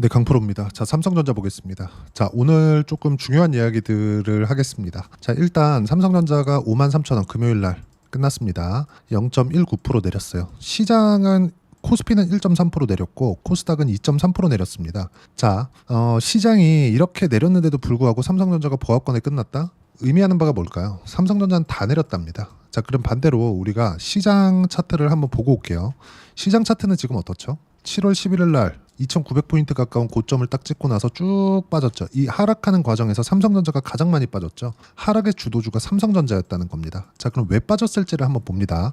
네, 강프로입니다. 자, 삼성전자 보겠습니다. 자, 오늘 조금 중요한 이야기들을 하겠습니다. 자, 일단 삼성전자가 53,000원 금요일 날 끝났습니다. 0.19% 내렸어요. 시장은 코스피는 1.3% 내렸고 코스닥은 2.3% 내렸습니다. 자, 시장이 이렇게 내렸는데도 불구하고 삼성전자가 보합권에 끝났다? 의미하는 바가 뭘까요? 삼성전자는 다 내렸답니다. 자, 그럼 반대로 우리가 시장 차트를 한번 보고 올게요. 시장 차트는 지금 어떻죠? 7월 11일 날 2,900포인트 가까운 고점을 딱 찍고 나서 쭉 빠졌죠. 이 하락하는 과정에서 삼성전자가 가장 많이 빠졌죠. 하락의 주도주가 삼성전자였다는 겁니다. 자, 그럼 왜 빠졌을지를 한번 봅니다.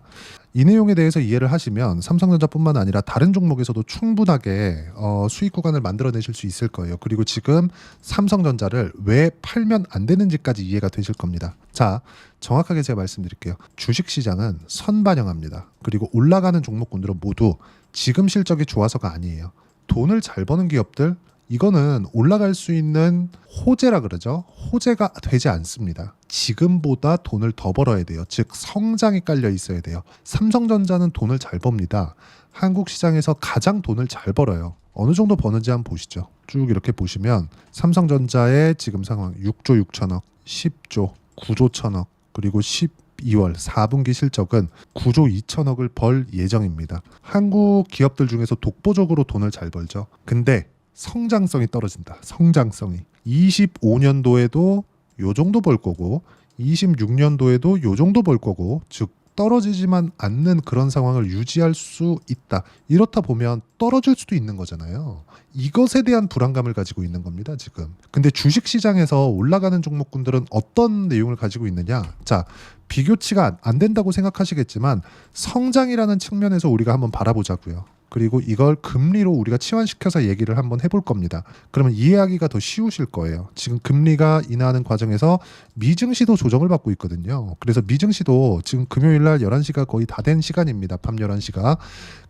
이 내용에 대해서 이해를 하시면 삼성전자뿐만 아니라 다른 종목에서도 충분하게 수익 구간을 만들어내실 수 있을 거예요. 그리고 지금 삼성전자를 왜 팔면 안 되는지까지 이해가 되실 겁니다. 자, 정확하게 제가 말씀드릴게요. 주식시장은 선반영합니다. 그리고 올라가는 종목군들은 모두 지금 실적이 좋아서가 아니에요. 돈을 잘 버는 기업들, 이거는 올라갈 수 있는 호재라 그러죠. 호재가 되지 않습니다. 지금보다 돈을 더 벌어야 돼요. 즉 성장이 깔려 있어야 돼요. 삼성전자는 돈을 잘 법니다. 한국 시장에서 가장 돈을 잘 벌어요. 어느 정도 버는지 한번 보시죠. 쭉 이렇게 보시면 삼성전자의 지금 상황 6조 6천억, 10조, 9조 1천억, 그리고 12월 4분기 실적은 9조 2천억을 벌 예정입니다. 한국 기업들 중에서 독보적으로 돈을 잘 벌죠. 근데 성장성이 떨어진다. 성장성이 25년도에도 요 정도 벌 거고 26년도에도 요 정도 벌 거고, 즉 떨어지지만 않는 그런 상황을 유지할 수 있다. 이렇다 보면 떨어질 수도 있는 거잖아요. 이것에 대한 불안감을 가지고 있는 겁니다, 지금. 근데 주식시장에서 올라가는 종목군들은 어떤 내용을 가지고 있느냐? 자, 비교치가 안 된다고 생각하시겠지만 성장이라는 측면에서 우리가 한번 바라보자고요. 그리고 이걸 금리로 우리가 치환시켜서 얘기를 한번 해볼 겁니다. 그러면 이해하기가 더 쉬우실 거예요. 지금 금리가 인하하는 과정에서 미증시도 조정을 받고 있거든요. 그래서 미증시도 지금 금요일 날 11시가 거의 다 된 시간입니다. 밤 11시가.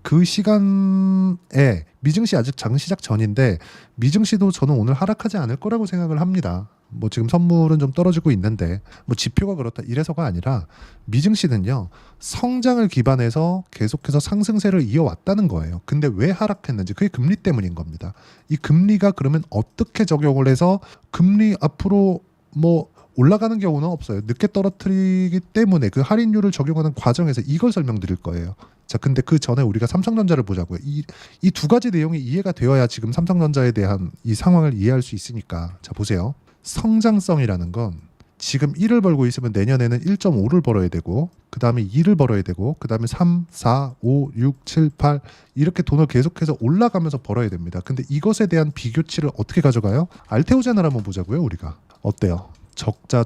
그 시간에 미증시 아직 장 시작 전인데 미증시도 저는 오늘 하락하지 않을 거라고 생각을 합니다. 뭐 지금 선물은 좀 떨어지고 있는데 뭐 지표가 그렇다 이래서가 아니라 미증시는요 성장을 기반해서 계속해서 상승세를 이어왔다는 거예요. 근데 왜 하락했는지 그게 금리 때문인 겁니다. 이 금리가 그러면 어떻게 적용을 해서 금리 앞으로 뭐 올라가는 경우는 없어요. 늦게 떨어뜨리기 때문에 그 할인율을 적용하는 과정에서 이걸 설명드릴 거예요. 자, 근데 그 전에 우리가 삼성전자를 보자고요. 이 두 가지 내용이 이해가 되어야 지금 삼성전자에 대한 이 상황을 이해할 수 있으니까. 자, 보세요. 성장성이라는 건 지금 1을 벌고 있으면 내년에는 1.5를 벌어야 되고 그 다음에 2를 벌어야 되고 그 다음에 3, 4, 5, 6, 7, 8 이렇게 돈을 계속해서 올라가면서 벌어야 됩니다. 근데 이것에 대한 비교치를 어떻게 가져가요? 알테오젠을 한번 보자고요. 우리가 어때요? 적자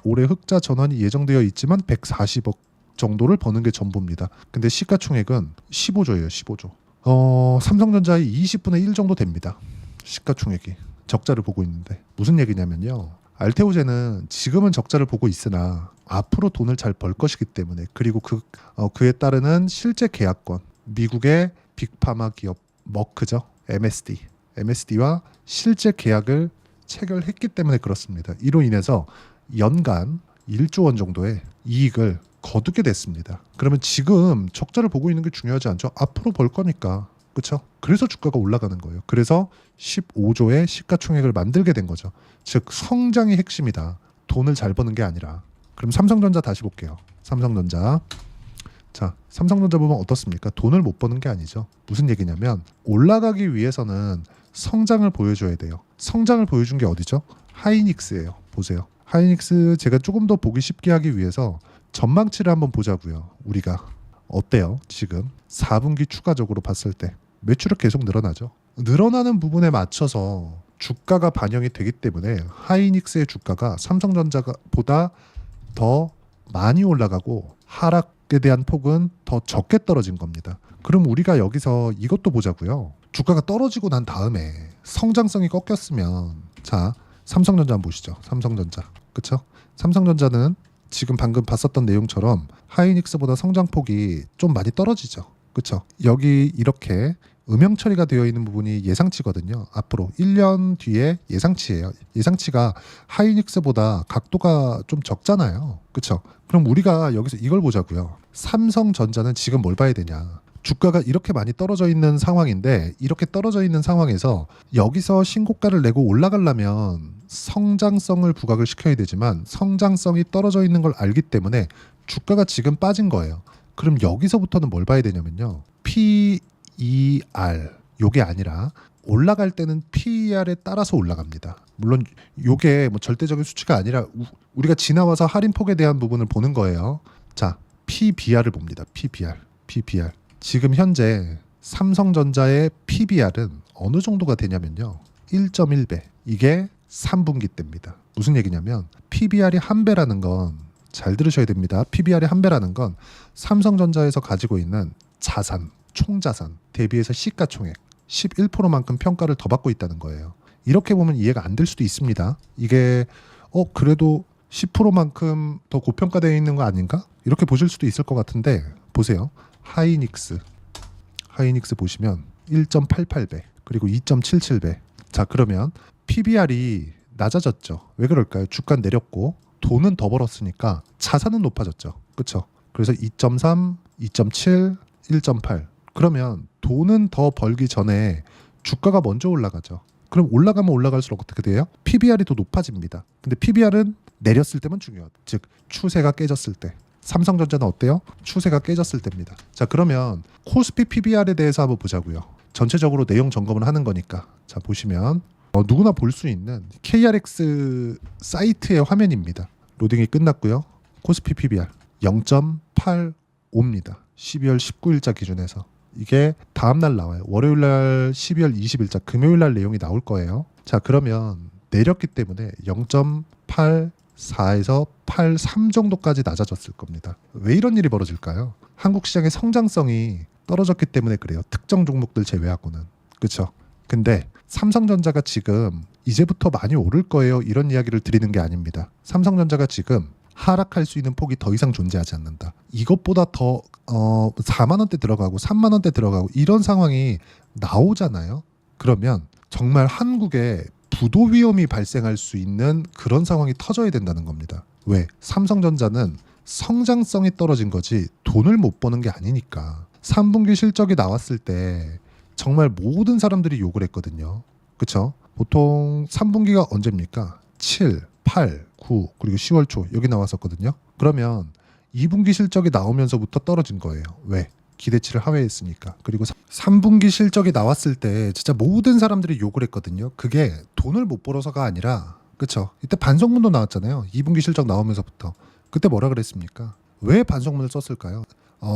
올해 흑자 전환이 예정되어 있지만 140억 정도를 버는 게 전부입니다. 근데 시가총액은 15조예요. 15조. 삼성전자의 20분의 1 정도 됩니다. 시가총액이. 적자를 보고 있는데 무슨 얘기냐면요. 알테오젠은 지금은 적자를 보고 있으나 앞으로 돈을 잘 벌 것이기 때문에, 그리고 그에 따르는 실제 계약권, 미국의 빅파마 기업 머크죠. MSD와 실제 계약을 체결했기 때문에 그렇습니다. 이로 인해서 연간 1조 원 정도의 이익을 거두게 됐습니다. 그러면 지금 적자를 보고 있는 게 중요하지 않죠? 앞으로 벌 거니까. 그렇죠? 그래서 주가가 올라가는 거예요. 그래서 15조의 시가총액을 만들게 된 거죠. 즉 성장이 핵심이다. 돈을 잘 버는 게 아니라. 그럼 삼성전자 다시 볼게요. 삼성전자. 자, 삼성전자 보면 어떻습니까? 돈을 못 버는 게 아니죠. 무슨 얘기냐면 올라가기 위해서는 성장을 보여줘야 돼요. 성장을 보여준 게 어디죠? 하이닉스예요. 보세요. 하이닉스 제가 조금 더 보기 쉽게 하기 위해서 전망치를 한번 보자고요. 우리가 어때요? 지금 4분기 추가적으로 봤을 때 매출은 계속 늘어나죠. 늘어나는 부분에 맞춰서 주가가 반영이 되기 때문에 하이닉스의 주가가 삼성전자보다 더 많이 올라가고 하락에 대한 폭은 더 적게 떨어진 겁니다. 그럼 우리가 여기서 이것도 보자고요. 주가가 떨어지고 난 다음에 성장성이 꺾였으면, 자, 삼성전자 한번 보시죠. 삼성전자. 그쵸? 삼성전자는 지금 방금 봤었던 내용처럼 하이닉스보다 성장폭이 좀 많이 떨어지죠. 그렇죠? 여기 이렇게 음영 처리가 되어 있는 부분이 예상치거든요. 앞으로 1년 뒤에 예상치예요. 예상치가 하이닉스보다 각도가 좀 적잖아요. 그렇죠? 그럼 우리가 여기서 이걸 보자고요. 삼성전자는 지금 뭘 봐야 되냐? 주가가 이렇게 많이 떨어져 있는 상황인데 이렇게 떨어져 있는 상황에서 여기서 신고가를 내고 올라가려면 성장성을 부각을 시켜야 되지만 성장성이 떨어져 있는 걸 알기 때문에 주가가 지금 빠진 거예요. 그럼 여기서부터는 뭘 봐야 되냐면요. PER 요게 아니라 올라갈 때는 PER에 따라서 올라갑니다. 물론 요게 뭐 절대적인 수치가 아니라 우리가 지나와서 할인폭에 대한 부분을 보는 거예요. 자, PBR을 봅니다. PBR. 지금 현재 삼성전자의 PBR은 어느 정도가 되냐면요. 1.1배. 이게 3분기 때입니다. 무슨 얘기냐면 PBR이 한 배라는 건 잘 들으셔야 됩니다. PBR이 한 배라는 건 삼성전자에서 가지고 있는 자산, 총자산 대비해서 시가총액 11%만큼 평가를 더 받고 있다는 거예요. 이렇게 보면 이해가 안 될 수도 있습니다. 이게 그래도 10%만큼 더 고평가되어 있는 거 아닌가? 이렇게 보실 수도 있을 것 같은데 보세요. 하이닉스 보시면 1.88배 그리고 2.77배. 자, 그러면 PBR이 낮아졌죠. 왜 그럴까요? 주가 내렸고 돈은 더 벌었으니까 자산은 높아졌죠. 그렇죠? 그래서 2.3, 2.7, 1.8. 그러면 돈은 더 벌기 전에 주가가 먼저 올라가죠. 그럼 올라가면 올라갈수록 어떻게 돼요? PBR이 더 높아집니다. 근데 PBR은 내렸을 때만 중요하다. 즉 추세가 깨졌을 때. 삼성전자는 어때요? 추세가 깨졌을 때입니다. 자, 그러면 코스피 PBR에 대해서 한번 보자고요. 전체적으로 내용 점검을 하는 거니까. 자, 보시면 누구나 볼 수 있는 KRX 사이트의 화면입니다. 로딩이 끝났고요. 코스피 PBR 0.85입니다. 12월 19일자 기준에서. 이게 다음날 나와요. 월요일날 12월 20일자 금요일날 내용이 나올 거예요. 자, 그러면 내렸기 때문에 0.84에서 83 정도까지 낮아졌을 겁니다. 왜 이런 일이 벌어질까요? 한국 시장의 성장성이 떨어졌기 때문에 그래요. 특정 종목들 제외하고는. 그렇죠? 근데 삼성전자가 지금 이제부터 많이 오를 거예요. 이런 이야기를 드리는 게 아닙니다. 삼성전자가 지금 하락할 수 있는 폭이 더 이상 존재하지 않는다. 이것보다 더 4만 원대 들어가고 3만 원대 들어가고 이런 상황이 나오잖아요. 그러면 정말 한국에 부도 위험이 발생할 수 있는 그런 상황이 터져야 된다는 겁니다. 왜? 삼성전자는 성장성이 떨어진 거지 돈을 못 버는 게 아니니까. 3분기 실적이 나왔을 때 정말 모든 사람들이 욕을 했거든요. 그렇죠? 보통 3분기가 언제입니까? 7, 8, 9 그리고 10월 초 여기 나왔었거든요. 그러면 2분기 실적이 나오면서부터 떨어진 거예요. 왜? 기대치를 하회했으니까. 그리고 3분기 실적이 나왔을 때 진짜 모든 사람들이 욕을 했거든요. 그게 돈을 못 벌어서가 아니라 그렇죠? 이때 반성문도 나왔잖아요. 2분기 실적 나오면서부터. 그때 뭐라 그랬습니까? 왜 반성문을 썼을까요?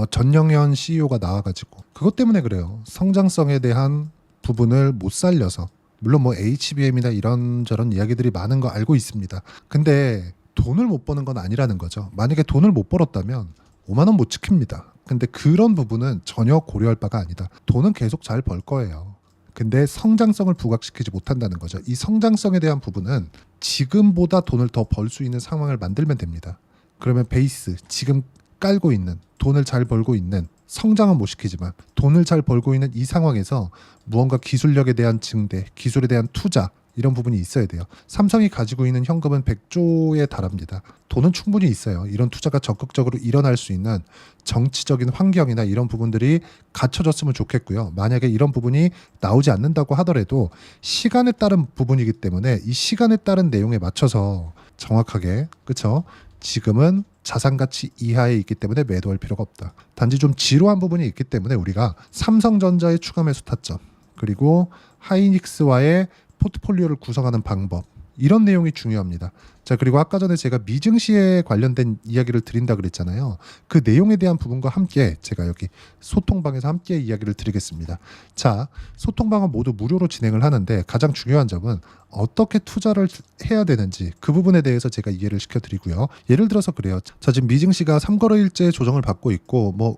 전영현 CEO가 나와가지고 그것 때문에 그래요. 성장성에 대한 부분을 못 살려서. 물론 뭐 HBM이나 이런저런 이야기들이 많은 거 알고 있습니다. 근데 돈을 못 버는 건 아니라는 거죠. 만약에 돈을 못 벌었다면 5만 원 못 지킵니다. 근데 그런 부분은 전혀 고려할 바가 아니다. 돈은 계속 잘 벌 거예요. 근데 성장성을 부각시키지 못한다는 거죠. 이 성장성에 대한 부분은 지금보다 돈을 더 벌 수 있는 상황을 만들면 됩니다. 그러면 베이스, 지금 깔고 있는, 돈을 잘 벌고 있는, 성장은 못 시키지만 돈을 잘 벌고 있는 이 상황에서 무언가 기술력에 대한 증대, 기술에 대한 투자 이런 부분이 있어야 돼요. 삼성이 가지고 있는 현금은 100조에 달합니다. 돈은 충분히 있어요. 이런 투자가 적극적으로 일어날 수 있는 정치적인 환경이나 이런 부분들이 갖춰졌으면 좋겠고요. 만약에 이런 부분이 나오지 않는다고 하더라도 시간에 따른 부분이기 때문에 이 시간에 따른 내용에 맞춰서 정확하게, 그렇죠? 지금은 자산 가치 이하에 있기 때문에 매도할 필요가 없다. 단지 좀 지루한 부분이 있기 때문에 우리가 삼성전자의 추가 매수 타점 그리고 하이닉스와의 포트폴리오를 구성하는 방법 이런 내용이 중요합니다. 자, 그리고 아까 전에 제가 미증시에 관련된 이야기를 드린다 그랬잖아요. 그 내용에 대한 부분과 함께 제가 여기 소통방에서 함께 이야기를 드리겠습니다. 자, 소통방은 모두 무료로 진행을 하는데 가장 중요한 점은 어떻게 투자를 해야 되는지 그 부분에 대해서 제가 이해를 시켜드리고요. 예를 들어서 그래요. 자, 지금 미증시가 3거래일째 조정을 받고 있고 뭐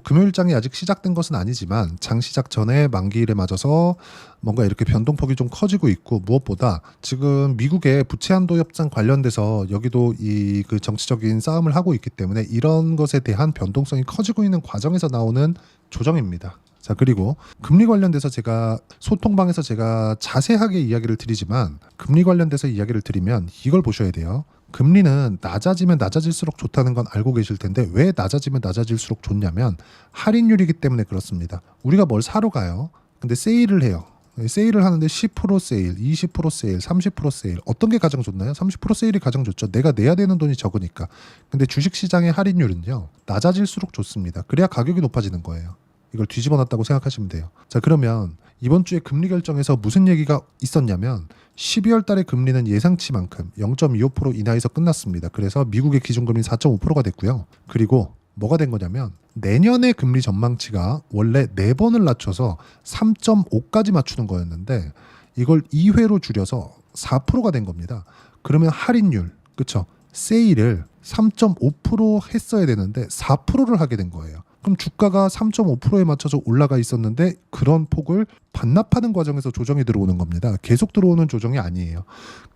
금요일장이 아직 시작된 것은 아니지만 장 시작 전에 만기일에 맞아서 뭔가 이렇게 변동폭이 좀 커지고 있고 무엇보다 지금 미국의 부채 한도 협상 관련돼서 여기도 이 그 정치적인 싸움을 하고 있기 때문에 이런 것에 대한 변동성이 커지고 있는 과정에서 나오는 조정입니다. 자, 그리고 금리 관련돼서 제가 소통방에서 제가 자세하게 이야기를 드리지만 금리 관련돼서 이야기를 드리면 이걸 보셔야 돼요. 금리는 낮아지면 낮아질수록 좋다는 건 알고 계실 텐데 왜 낮아지면 낮아질수록 좋냐면 할인율이기 때문에 그렇습니다. 우리가 뭘 사러 가요. 근데 세일을 해요. 세일을 하는데 10% 세일, 20% 세일, 30% 세일. 어떤 게 가장 좋나요? 30% 세일이 가장 좋죠. 내가 내야 되는 돈이 적으니까. 근데 주식시장의 할인율은요. 낮아질수록 좋습니다. 그래야 가격이 높아지는 거예요. 이걸 뒤집어 놨다고 생각하시면 돼요. 자, 그러면 이번 주에 금리 결정에서 무슨 얘기가 있었냐면 12월 달에 금리는 예상치만큼 0.25% 인하에서 끝났습니다. 그래서 미국의 기준금리 4.5%가 됐고요. 그리고 뭐가 된 거냐면 내년의 금리 전망치가 원래 4번을 낮춰서 3.5까지 맞추는 거였는데 이걸 2회로 줄여서 4%가 된 겁니다. 그러면 할인율, 그쵸? 세일을 3.5% 했어야 되는데 4%를 하게 된 거예요. 그럼 주가가 3.5%에 맞춰서 올라가 있었는데 그런 폭을 반납하는 과정에서 조정이 들어오는 겁니다. 계속 들어오는 조정이 아니에요.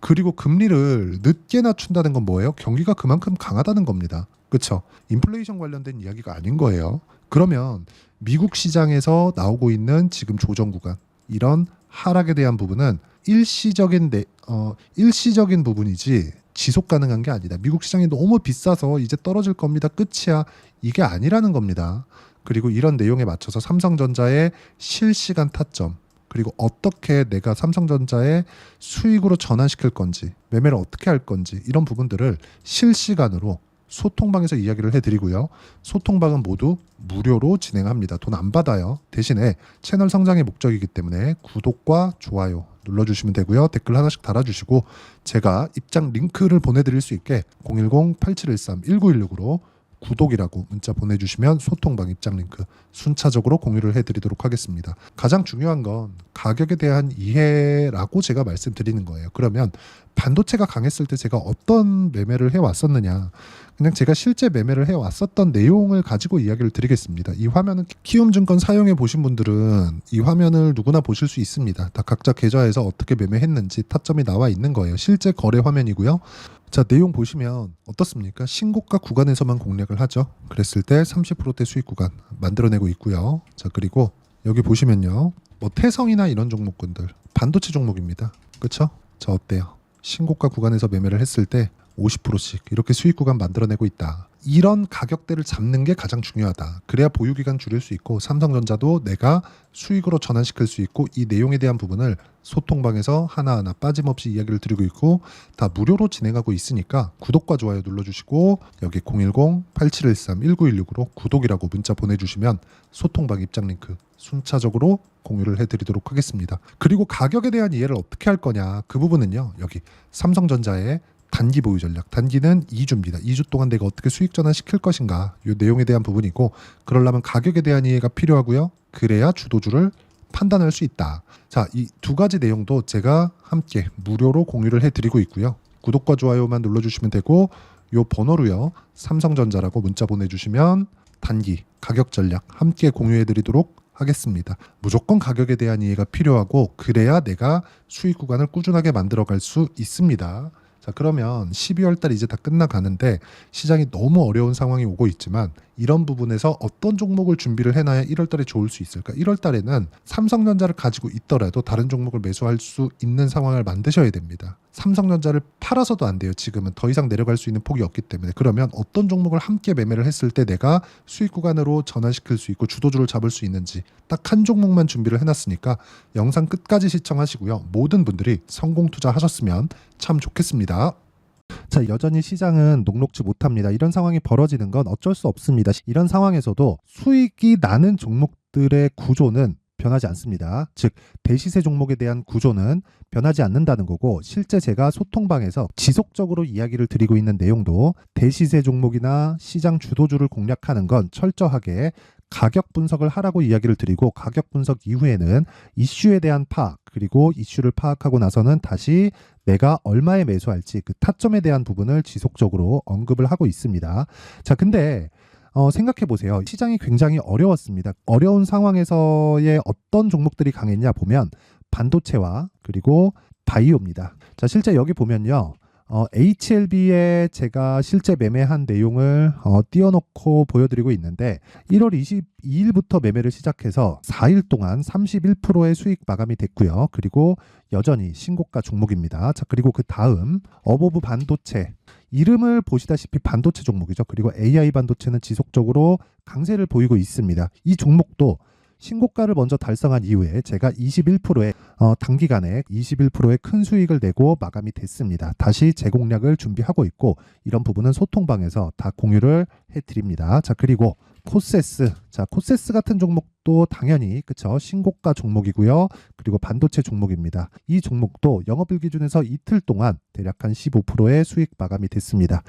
그리고 금리를 늦게 낮춘다는 건 뭐예요? 경기가 그만큼 강하다는 겁니다. 그렇죠? 인플레이션 관련된 이야기가 아닌 거예요. 그러면 미국 시장에서 나오고 있는 지금 조정 구간, 이런 하락에 대한 부분은 일시적인 부분이지 지속 가능한 게 아니다. 미국 시장이 너무 비싸서 이제 떨어질 겁니다. 끝이야. 이게 아니라는 겁니다. 그리고 이런 내용에 맞춰서 삼성전자의 실시간 타점, 그리고 어떻게 내가 삼성전자의 수익으로 전환시킬 건지, 매매를 어떻게 할 건지, 이런 부분들을 실시간으로 소통방에서 이야기를 해드리고요. 소통방은 모두 무료로 진행합니다. 돈 안 받아요. 대신에 채널 성장의 목적이기 때문에 구독과 좋아요 눌러주시면 되고요. 댓글 하나씩 달아주시고 제가 입장 링크를 보내드릴 수 있게 010-8713-1916으로 구독이라고 문자 보내주시면 소통방 입장 링크 순차적으로 공유를 해드리도록 하겠습니다. 가장 중요한 건 가격에 대한 이해라고 제가 말씀드리는 거예요. 그러면 반도체가 강했을 때 제가 어떤 매매를 해왔었느냐, 그냥 제가 실제 매매를 해왔었던 내용을 가지고 이야기를 드리겠습니다. 이 화면은 키움증권 사용해 보신 분들은 이 화면을 누구나 보실 수 있습니다. 다 각자 계좌에서 어떻게 매매했는지 타점이 나와 있는 거예요. 실제 거래 화면이고요. 자, 내용 보시면 어떻습니까? 신고가 구간에서만 공략을 하죠. 그랬을 때 30%대 수익 구간 만들어내고 있고요. 자, 그리고 여기 보시면요, 뭐 태성이나 이런 종목군들 반도체 종목입니다. 그쵸? 자, 어때요? 신고가 구간에서 매매를 했을 때 50%씩 이렇게 수익 구간 만들어내고 있다. 이런 가격대를 잡는 게 가장 중요하다. 그래야 보유기간 줄일 수 있고 삼성전자도 내가 수익으로 전환시킬 수 있고, 이 내용에 대한 부분을 소통방에서 하나하나 빠짐없이 이야기를 드리고 있고 다 무료로 진행하고 있으니까 구독과 좋아요 눌러주시고 여기 010-8713-1916으로 구독이라고 문자 보내주시면 소통방 입장 링크 순차적으로 공유를 해드리도록 하겠습니다. 그리고 가격에 대한 이해를 어떻게 할 거냐, 그 부분은요, 여기 삼성전자의 단기 보유 전략, 단기는 2주입니다. 2주 동안 내가 어떻게 수익 전환시킬 것인가, 이 내용에 대한 부분이고, 그러려면 가격에 대한 이해가 필요하고요. 그래야 주도주를 판단할 수 있다. 자, 이 두 가지 내용도 제가 함께 무료로 공유를 해드리고 있고요. 구독과 좋아요만 눌러주시면 되고, 요 번호로요, 삼성전자라고 문자 보내주시면 단기 가격 전략 함께 공유해드리도록 하겠습니다. 무조건 가격에 대한 이해가 필요하고 그래야 내가 수익 구간을 꾸준하게 만들어갈 수 있습니다. 자, 그러면 12월 달 이제 다 끝나가는데 시장이 너무 어려운 상황이 오고 있지만 이런 부분에서 어떤 종목을 준비를 해놔야 1월 달에 좋을 수 있을까? 1월 달에는 삼성전자를 가지고 있더라도 다른 종목을 매수할 수 있는 상황을 만드셔야 됩니다. 삼성전자를 팔아서도 안 돼요. 지금은 더 이상 내려갈 수 있는 폭이 없기 때문에. 그러면 어떤 종목을 함께 매매를 했을 때 내가 수익 구간으로 전환시킬 수 있고 주도주를 잡을 수 있는지 딱 한 종목만 준비를 해놨으니까 영상 끝까지 시청하시고요. 모든 분들이 성공 투자하셨으면 참 좋겠습니다. 자, 여전히 시장은 녹록지 못합니다. 이런 상황이 벌어지는 건 어쩔 수 없습니다. 이런 상황에서도 수익이 나는 종목들의 구조는 변하지 않습니다. 즉, 대시세 종목에 대한 구조는 변하지 않는다는 거고, 실제 제가 소통방에서 지속적으로 이야기를 드리고 있는 내용도 대시세 종목이나 시장 주도주를 공략하는 건 철저하게 가격 분석을 하라고 이야기를 드리고, 가격 분석 이후에는 이슈에 대한 파악, 그리고 이슈를 파악하고 나서는 다시 내가 얼마에 매수할지 그 타점에 대한 부분을 지속적으로 언급을 하고 있습니다. 자, 근데 생각해 보세요. 시장이 굉장히 어려웠습니다. 어려운 상황에서의 어떤 종목들이 강했냐 보면 반도체와 그리고 바이오입니다. 자, 실제 여기 보면요. HLB에 제가 실제 매매한 내용을 띄워놓고 보여드리고 있는데 1월 22일부터 매매를 시작해서 4일 동안 31%의 수익 마감이 됐고요. 그리고 여전히 신고가 종목입니다. 자, 그리고 그 다음 어보브 반도체, 이름을 보시다시피 반도체 종목이죠. 그리고 AI 반도체는 지속적으로 강세를 보이고 있습니다. 이 종목도 신고가를 먼저 달성한 이후에 제가 21%의 단기간에 21%의 큰 수익을 내고 마감이 됐습니다. 다시 재공략을 준비하고 있고 이런 부분은 소통방에서 다 공유를 해드립니다. 자, 그리고 코세스, 자, 코세스 같은 종목도 당연히 그쵸, 신고가 종목이고요. 그리고 반도체 종목입니다. 이 종목도 영업일 기준에서 이틀 동안 대략 한 15%의 수익 마감이 됐습니다.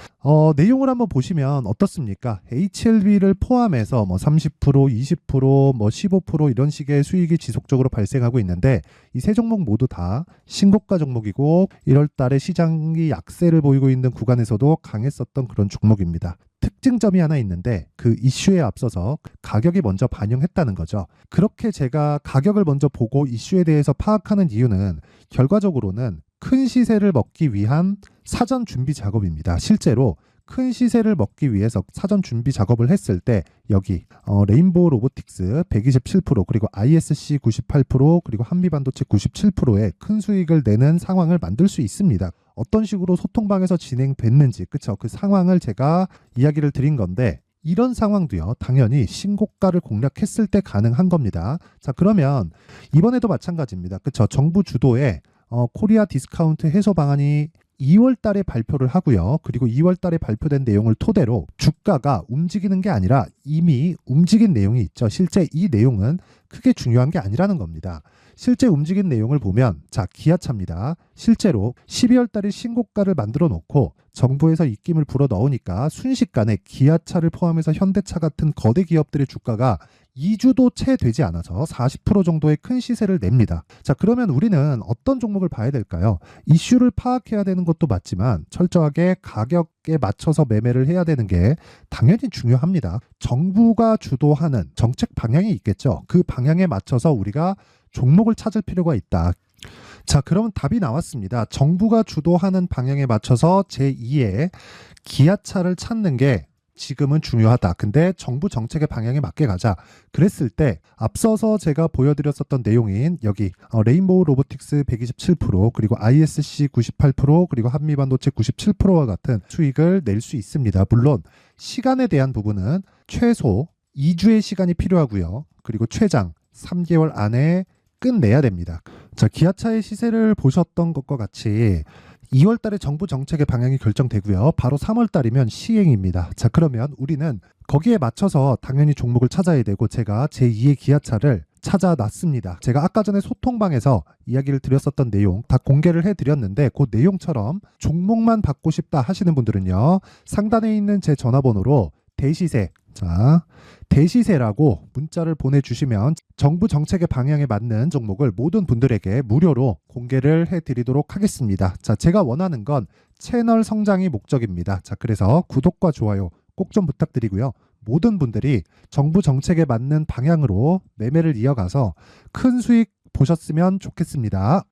내용을 한번 보시면 어떻습니까? HLB를 포함해서 뭐 30%, 20%, 뭐 15% 이런 식의 수익이 지속적으로 발생하고 있는데 이 세 종목 모두 다 신고가 종목이고 1월 달에 시장이 약세를 보이고 있는 구간에서도 강했었던 그런 종목입니다. 특징점이 하나 있는데 그 이슈에 앞서서 가격이 먼저 반영했다는 거죠. 그렇게 제가 가격을 먼저 보고 이슈에 대해서 파악하는 이유는 결과적으로는 큰 시세를 먹기 위한 사전 준비 작업입니다. 실제로 큰 시세를 먹기 위해서 사전 준비 작업을 했을 때 여기 레인보우 로보틱스 127% 그리고 ISC 98% 그리고 한미반도체 97%의 큰 수익을 내는 상황을 만들 수 있습니다. 어떤 식으로 소통방에서 진행됐는지 그쵸, 그 상황을 제가 이야기를 드린 건데 이런 상황도요 당연히 신고가를 공략했을 때 가능한 겁니다. 자, 그러면 이번에도 마찬가지입니다. 그쵸, 정부 주도의 코리아 디스카운트 해소 방안이 2월 달에 발표를 하고요. 그리고 2월 달에 발표된 내용을 토대로 주가가 움직이는 게 아니라 이미 움직인 내용이 있죠. 실제 이 내용은 크게 중요한 게 아니라는 겁니다. 실제 움직인 내용을 보면 자, 기아차입니다. 실제로 12월 달에 신고가를 만들어 놓고 정부에서 입김을 불어 넣으니까 순식간에 기아차를 포함해서 현대차 같은 거대 기업들의 주가가 2주도 채 되지 않아서 40% 정도의 큰 시세를 냅니다. 자, 그러면 우리는 어떤 종목을 봐야 될까요? 이슈를 파악해야 되는 것도 맞지만 철저하게 가격에 맞춰서 매매를 해야 되는 게 당연히 중요합니다. 정부가 주도하는 정책 방향이 있겠죠. 그 방향에 맞춰서 우리가 종목을 찾을 필요가 있다. 자, 그러면 답이 나왔습니다. 정부가 주도하는 방향에 맞춰서 제2의 기아차를 찾는 게 지금은 중요하다. 근데 정부 정책의 방향에 맞게 가자. 그랬을 때 앞서서 제가 보여드렸었던 내용인 여기 레인보우 로보틱스 127% 그리고 ISC 98% 그리고 한미반도체 97%와 같은 수익을 낼 수 있습니다. 물론 시간에 대한 부분은 최소 2주의 시간이 필요하고요. 그리고 최장 3개월 안에 끝내야 됩니다. 자, 기아차의 시세를 보셨던 것과 같이 2월 달에 정부 정책의 방향이 결정되고요. 바로 3월 달이면 시행입니다. 자, 그러면 우리는 거기에 맞춰서 당연히 종목을 찾아야 되고 제가 제2의 기아차를 찾아놨습니다. 제가 아까 전에 소통방에서 이야기를 드렸었던 내용 다 공개를 해드렸는데 그 내용처럼 종목만 받고 싶다 하시는 분들은요. 상단에 있는 제 전화번호로 대시세, 자, 대시세라고 문자를 보내주시면 정부 정책의 방향에 맞는 종목을 모든 분들에게 무료로 공개를 해드리도록 하겠습니다. 자, 제가 원하는 건 채널 성장이 목적입니다. 자, 그래서 구독과 좋아요 꼭 좀 부탁드리고요. 모든 분들이 정부 정책에 맞는 방향으로 매매를 이어가서 큰 수익 보셨으면 좋겠습니다.